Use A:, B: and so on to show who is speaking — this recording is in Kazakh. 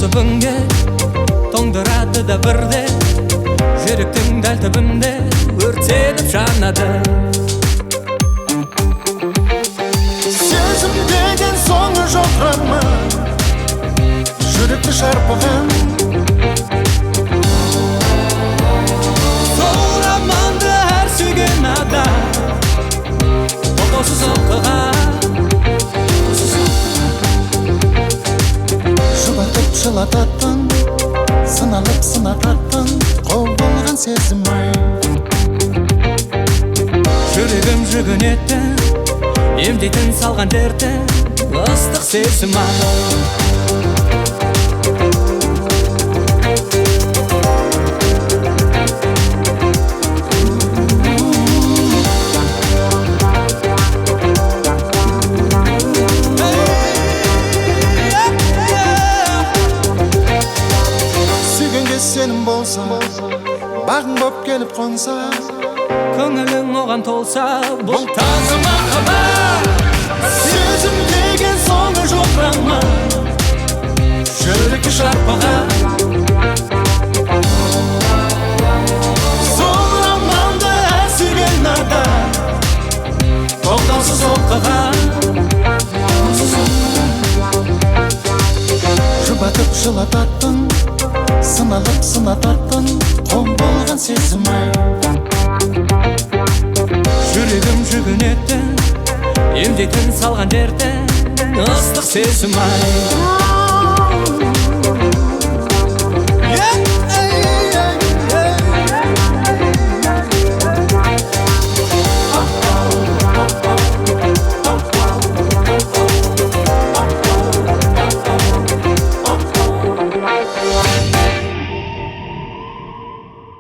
A: осы бүгінге тоңдырады да бірде жүректің дәл түбінде өртеніп жанады.
B: Сезім деген соңы жоқ рама, жүректі шарпыған.
A: Сол романды әр сүйген адам тоқтаусыз оқыған.
B: Жұбатып жылататын, сыналып сынататын қол болған сезім ай.
A: Жүрегім жүгінеді, емдейтін салған дерті ыстық сезім ай.
B: Сенім болса, бағың боп келіп қонса,
A: көңілің оған толса, бұл таза махаббат.
B: Сезім деген соңы жоқ рама, жүректі шарпыған. Сол романды әр сүйген адам тоқтаусыз оқыған. Жұбатып жылататын, сыналып сынататын қол болған сезім ай.
A: Жүрегім жүгінеді, емдейтін салған дерті ыстық сезім ай.